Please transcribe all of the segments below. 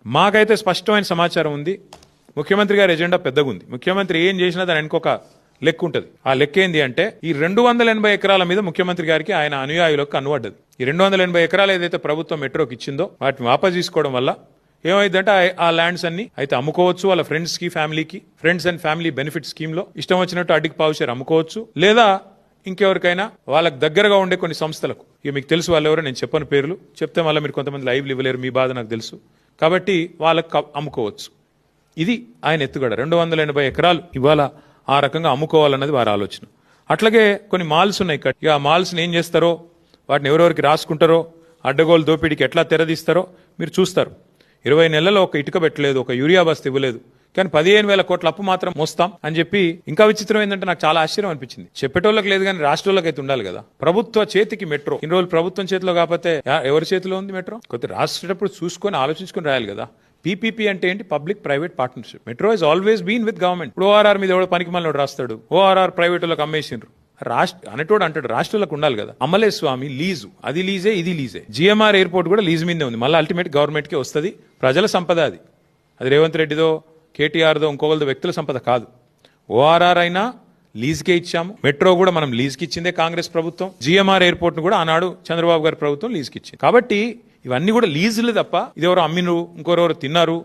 మాకైతే స్పష్టమైన సమాచారం ఉంది. ముఖ్యమంత్రి గారి ఎజెండా పెద్దగా ఉంది. ముఖ్యమంత్రి ఏం చేసినా దాని ఇంకొక లెక్క ఉంటుంది. ఆ లెక్క ఏంది అంటే ఈ 280 ఎకరాల మీద ముఖ్యమంత్రి గారికి ఆయన అనుయాయులకు కన్నుపడ్డది. ఈ 280 ఎకరాలు ఏదైతే ప్రభుత్వం మెట్రోకి ఇచ్చిందో వాటిని వాపస్ తీసుకోవడం వల్ల ఏమైందంటే ఆ ల్యాండ్స్ అన్ని అయితే అమ్ముకోవచ్చు. వాళ్ళ ఫ్రెండ్స్ కి, ఫ్యామిలీకి, friends and family benefit scheme లో ఇష్టం వచ్చినట్టు అడ్డికి పావుషేర్ అమ్ముకోవచ్చు. లేదా ఇంకెవరికైనా వాళ్ళకి దగ్గరగా ఉండే కొన్ని సంస్థలకు, ఇక మీకు తెలుసు వాళ్ళు ఎవరో, నేను చెప్పని పేర్లు చెప్తే మళ్ళీ మీరు కొంతమంది లైవ్లు ఇవ్వలేరు, మీ బాధ నాకు తెలుసు, కాబట్టి వాళ్ళకి అమ్ముకోవచ్చు. ఇది ఆయన ఎత్తుగడ. 280 ఎకరాలు ఇవాళ ఆ రకంగా అమ్ముకోవాలన్నది వారి ఆలోచన. అట్లాగే కొన్ని మాల్స్ ఉన్నాయి. ఇక ఆ మాల్స్ని ఏం చేస్తారో, వాటిని ఎవరెవరికి రాసుకుంటారో, అడ్డగోలు దోపిడీకి ఎట్లా తెరదీస్తారో మీరు చూస్తారు. 20 నెలల్లో ఒక ఇటుక పెట్టలేదు, ఒక యూరియా బస్తా ఇవ్వలేదు, కానీ 15,000 కోట్ల అప్పు మాత్రం మోస్తాం అని చెప్పి. ఇంకా విచిత్రం ఏంటంటే నాకు చాలా ఆశ్చర్యం అనిపించింది. చెప్పేటోళ్ళకి లేదు కానీ రాష్ట్రాలకు అయితే ఉండాలి కదా. ప్రభుత్వ చేతికి మెట్రో ఇన్ని రోజులు ప్రభుత్వం చేతిలో కాకపోతే ఎవరి చేతిలో ఉంది మెట్రో? కొద్ది రాసేటప్పుడు చూసుకొని ఆలోచించుకొని రాయాలి కదా. పీపీపీ అంటే ఏంటి? Public private partnership. Metro has always been with government. ఇప్పుడు ఓఆర్ఆర్ మీద ఎవడో పనికి మళ్ళీ రాస్తాడు, ఓఆర్ఆర్ ప్రైవేట్ వాళ్ళకి అమ్మేసిండ్రు. అనేటోడు అంటాడు రాష్ట్రాలకు ఉండాలి కదా. అమలే స్వామి లీజు, అది లీజే ఇది లీజే. జిఎంఆర్ ఎయిర్పోర్ట్ కూడా లీజ్ మీదే ఉంది. మళ్ళీ అల్టిమేట్ గవర్నమెంట్ కే వస్తుంది. ప్రజల సంపద అది. అది రేవంత్ రెడ్డిదో, కేటీఆర్దో, ఇంకోగలదో వ్యక్తుల సంపద కాదు. ఓఆర్ఆర్ అయినా లీజ్కే ఇచ్చాము. మెట్రో కూడా మనం లీజ్కి ఇచ్చిందే కాంగ్రెస్ ప్రభుత్వం. జిఎంఆర్ ఎయిర్పోర్ట్ ను కూడా ఆనాడు చంద్రబాబు గారి ప్రభుత్వం లీజ్కి ఇచ్చింది. కాబట్టి ఇవన్నీ కూడా లీజులు తప్ప ఇదెవరో అమ్మినరు, ఇంకోరెవరు తిన్నారు,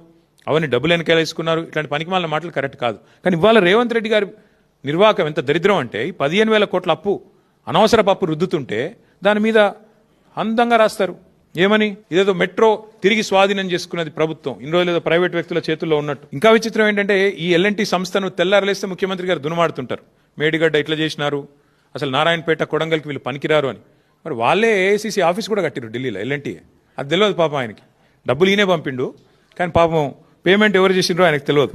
అవన్నీ డబ్బులు వెనకాలేసుకున్నారు, ఇట్లాంటి పనికిమాలిన మాటలు కరెక్ట్ కాదు. కానీ ఇవాళ రేవంత్ రెడ్డి గారి నిర్వాహకం ఎంత దరిద్రం అంటే 15,000 కోట్ల అప్పు, అనవసరపు అప్పు రుద్దుతుంటే దాని మీద అందంగా రాస్తారు. ఏమని? ఇదేదో మెట్రో తిరిగి స్వాధీనం చేసుకున్నది ప్రభుత్వం, ఇన్ని రోజులు ఏదో ప్రైవేట్ వ్యక్తుల చేతుల్లో ఉన్నట్టు. ఇంకా విచిత్రం ఏంటంటే ఈ ఎల్ఎన్టీ సంస్థను తెల్లారలేస్తే ముఖ్యమంత్రి గారు దునమాడుతుంటారు. మేడిగడ్డ ఇట్లా చేసినారు, అసలు నారాయణపేట, కొడంగల్కి వీళ్ళు పనికిరారు అని. మరి వాళ్ళే ఏఐసీసీ ఆఫీస్ కూడా కట్టిరు ఢిల్లీలో, ఎల్ఎన్టీ. అది తెలియదు పాపం ఆయనకి. డబ్బులు ఈయనే పంపిండు, కానీ పాపం పేమెంట్ ఎవరు చేసిండ్రో ఆయనకు తెలియదు.